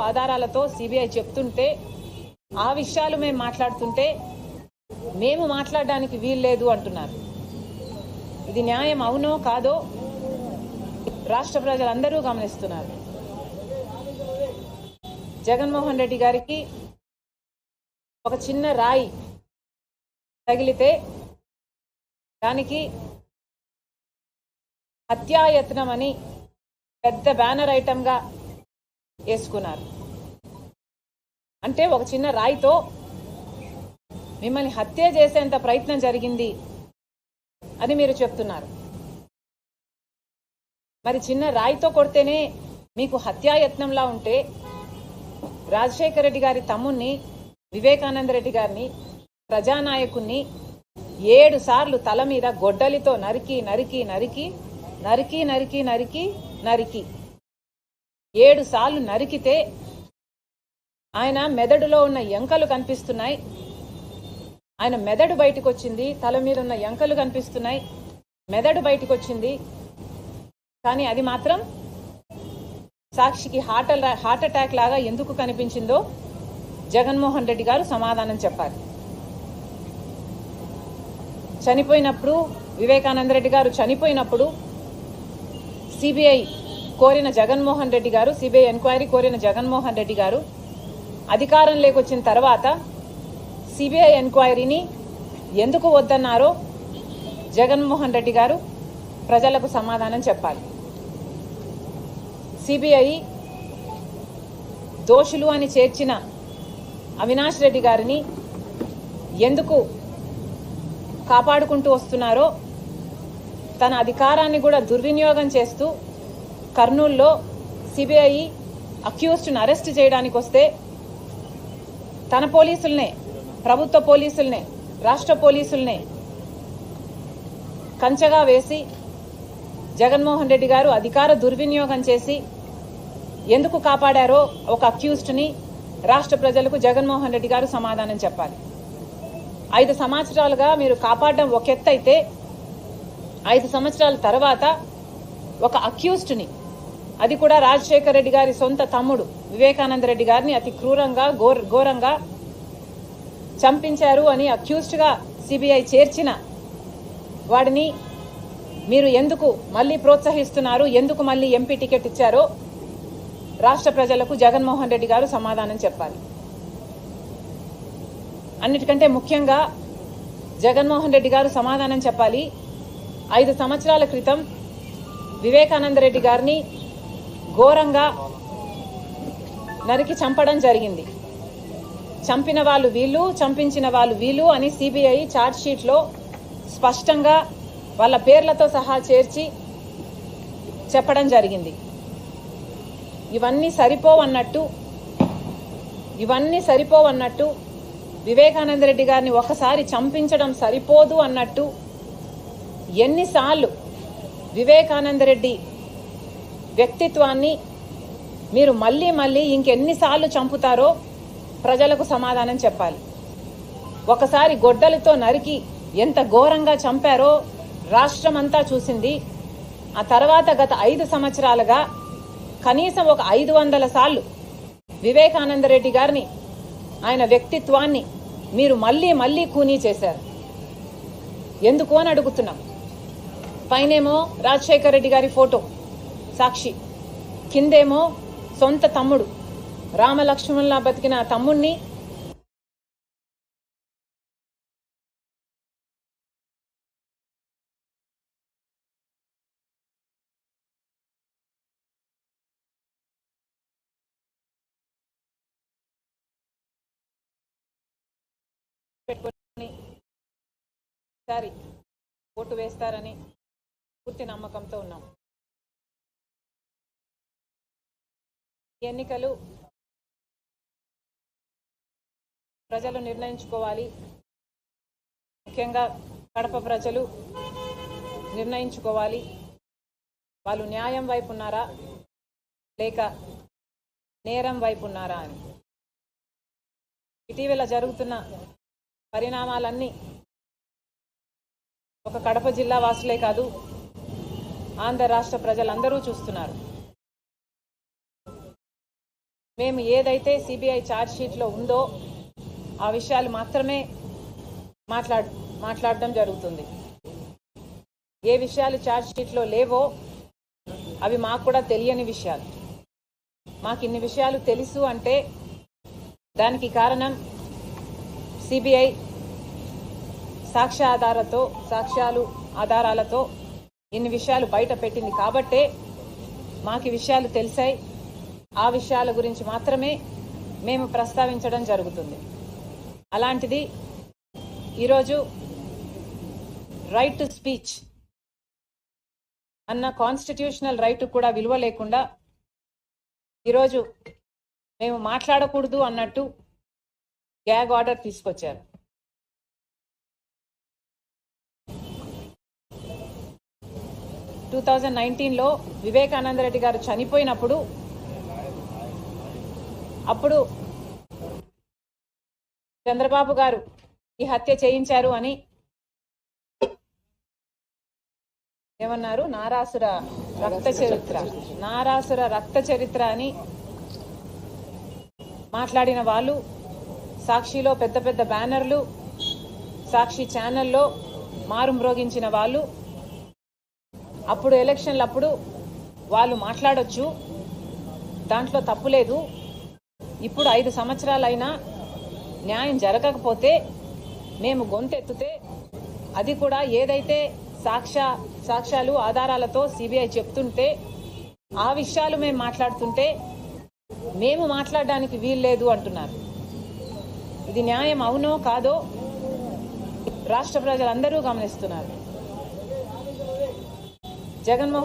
ఆధారాలతో సిబిఐ చెప్తుంటే ఆ విషయాలు మేము మాట్లాడుతుంటే మేము మాట్లాడడానికి వీల్లేదు అంటున్నారు. ఇది న్యాయం అవునో కాదో రాష్ట్ర ప్రజలందరూ గమనిస్తున్నారు. జగన్మోహన్ రెడ్డి గారికి ఒక చిన్న రాయి తగిలితే దానికి హత్యాయత్నం అని పెద్ద బ్యానర్ ఐటమ్గా వేసుకున్నారు. అంటే ఒక చిన్న రాయితో మిమ్మల్ని హత్య చేసేంత ప్రయత్నం జరిగింది అని మీరు చెప్తున్నారు. మరి చిన్న రాయితో కొడితేనే మీకు హత్యాయత్నంలా ఉంటే రాజశేఖర రెడ్డి గారి తమ్ముణ్ణి వివేకానంద రెడ్డి గారిని ప్రజానాయకుణ్ణి 7 సార్లు తల మీద గొడ్డలితో నరికి నరికి నరికి నరికి నరికి నరికి నరికి 7 సార్లు నరికితే ఆయన మెదడులో ఉన్న ఎంకలు కనిపిస్తున్నాయి. ఆయన మెదడు బయటకు వచ్చింది. తల మీద ఉన్న ఎంకలు కనిపిస్తున్నాయి. మెదడు బయటకు వచ్చింది. కానీ అది మాత్రం సాక్షికి హార్ట్ అటాక్ లాగా ఎందుకు కనిపించిందో జగన్మోహన్ రెడ్డి గారు సమాధానం చెప్పాలి. చనిపోయినప్పుడు వివేకానంద రెడ్డి గారు చనిపోయినప్పుడు సిబిఐ కోరిన జగన్మోహన్ రెడ్డి గారు, సిబిఐ ఎంక్వైరీ కోరిన జగన్మోహన్ రెడ్డి గారు అధికారం లేకొచ్చిన తర్వాత సిబిఐ ఎంక్వైరీని ఎందుకు వద్దన్నారో జగన్మోహన్ రెడ్డి గారు ప్రజలకు సమాధానం చెప్పాలి. సిబిఐ దోషులు అని చేర్చిన అవినాష్ రెడ్డి గారిని ఎందుకు కాపాడుకుంటూ వస్తున్నారో, తన అధికారాన్ని కూడా దుర్వినియోగం చేస్తూ కర్నూలులో సిబిఐ అక్యూజ్డ్ని అరెస్ట్ చేయడానికి వస్తే తన పోలీసుల్నే, ప్రభుత్వ పోలీసుల్నే, రాష్ట్ర పోలీసుల్నే కంచగా వేసి జగన్మోహన్ రెడ్డి గారు అధికార దుర్వినియోగం చేసి ఎందుకు కాపాడారో ఒక అక్యూజ్డ్ని రాష్ట్ర ప్రజలకు జగన్మోహన్ రెడ్డి గారు సమాధానం చెప్పాలి. 5 సంవత్సరాలుగా మీరు కాపాడడం ఒక ఎత్తు అయితే 5 సంవత్సరాల తర్వాత ఒక అక్యూజ్డ్ని, అది కూడా రాజశేఖర రెడ్డి గారి సొంత తమ్ముడు వివేకానంద రెడ్డి గారిని అతి క్రూరంగా ఘోరంగా చంపించారు అని అక్యూజ్డ్గా సిబిఐ చేర్చిన వాడిని మీరు ఎందుకు మళ్ళీ ప్రోత్సహిస్తున్నారు, ఎందుకు మళ్ళీ ఎంపీ టికెట్ ఇచ్చారో రాష్ట్ర ప్రజలకు జగన్మోహన్ రెడ్డి గారు సమాధానం చెప్పాలి. అన్నిటికంటే ముఖ్యంగా జగన్మోహన్ రెడ్డి గారు సమాధానం చెప్పాలి. 5 సంవత్సరాల క్రితం వివేకానంద రెడ్డి గారిని ఘోరంగా నరికి చంపడం జరిగింది. చంపిన వాళ్ళు వీళ్ళు, చంపించిన వాళ్ళు వీళ్ళు అని సిబిఐ ఛార్జ్ షీట్లో స్పష్టంగా వాళ్ళ పేర్లతో సహా చేర్చి చెప్పడం జరిగింది. ఇవన్నీ సరిపోవన్నట్టు వివేకానంద రెడ్డి గారిని ఒకసారి చంపించడం సరిపోదు అన్నట్టు ఎన్నిసార్లు వివేకానంద రెడ్డి వ్యక్తిత్వాన్ని మీరు మళ్ళీ మళ్ళీ ఇంకెన్నిసార్లు చంపుతారో ప్రజలకు సమాధానం చెప్పాలి. ఒకసారి గొడ్డలితో నరికి ఎంత ఘోరంగా చంపారో రాష్ట్రం అంతా చూసింది. ఆ తర్వాత గత 5 సంవత్సరాలుగా కనీసం ఒక 500 సార్లు వివేకానంద రెడ్డి గారిని, ఆయన వ్యక్తిత్వాన్ని మీరు మళ్ళీ మళ్ళీ ఖూనీ చేశారు. ఎందుకు అని అడుగుతున్నాం. పైనేమో రాజశేఖర రెడ్డి గారి ఫోటో సాక్షి, కిందేమో సొంత తమ్ముడు రామలక్ష్మణులా బతికిన తమ్ముణ్ణి పెట్టుకొని సరి ఓటు వేస్తారని పూర్తి నమ్మకంతో ఉన్నాం. ఎన్నికలు ప్రజలు నిర్ణయించుకోవాలి. ముఖ్యంగా కడప ప్రజలు నిర్ణయించుకోవాలి, వాళ్ళు న్యాయం వైపు ఉన్నారా లేక నేరం వైపు ఉన్నారా అని. ఇటీవల జరుగుతున్న పరిణామాలన్నీ ఒక కడప జిల్లా వాసులే కాదు, ఆంధ్ర రాష్ట్ర ప్రజలందరూ చూస్తున్నారు. మేము ఏదైతే సిబిఐ ఛార్జ్ షీట్లో ఉందో ఆ విషయాలు మాత్రమే మాట్లాడడం జరుగుతుంది. ఏ విషయాలు ఛార్జ్ షీట్లో లేవో అవి మాకు కూడా తెలియని విషయాలు. మాకు ఇన్ని విషయాలు తెలుసు అంటే దానికి కారణం సిబిఐ ఆధారాలతో ఇన్ని విషయాలు బయట పెట్టింది కాబట్టే మాకు విషయాలు తెలిసాయి. ఆ విషయాల గురించి మాత్రమే మేము ప్రస్తావించడం జరుగుతుంది. అలాంటిది ఈరోజు రైట్ టు స్పీచ్ అన్న కాన్స్టిట్యూషనల్ రైట్ కూడా విలువ లేకుండా ఈరోజు మేము మాట్లాడకూడదు అన్నట్టు గ్యాగ్ ఆర్డర్ తీసుకొచ్చారు. లో వివేకానంద రెడ్డి గారు చనిపోయినప్పుడు అప్పుడు చంద్రబాబు గారు ఈ హత్య చేయించారు అని ఏమన్నారు? నారాసుర రక్త చరిత్ర అని మాట్లాడిన వాళ్ళు, సాక్షిలో పెద్ద పెద్ద బ్యానర్లు, సాక్షి ఛానల్లో మారుమ్రోగించిన వాళ్ళు, అప్పుడు ఎలక్షన్లప్పుడు వాళ్ళు మాట్లాడొచ్చు, దాంట్లో తప్పు లేదు. ఇప్పుడు 5 సంవత్సరాలైనా న్యాయం జరగకపోతే మేము గొంతెత్తితే అది కూడా ఏదైతే సాక్ష్యాలు ఆధారాలతో సిబిఐ చెప్తుంటే ఆ విషయాలు మేము మాట్లాడుతుంటే మేము మాట్లాడడానికి వీల్లేదు అంటున్నారు. ఇది న్యాయం అవునో కాదో రాష్ట్ర ప్రజలందరూ గమనిస్తున్నారు. జగన్మోహన్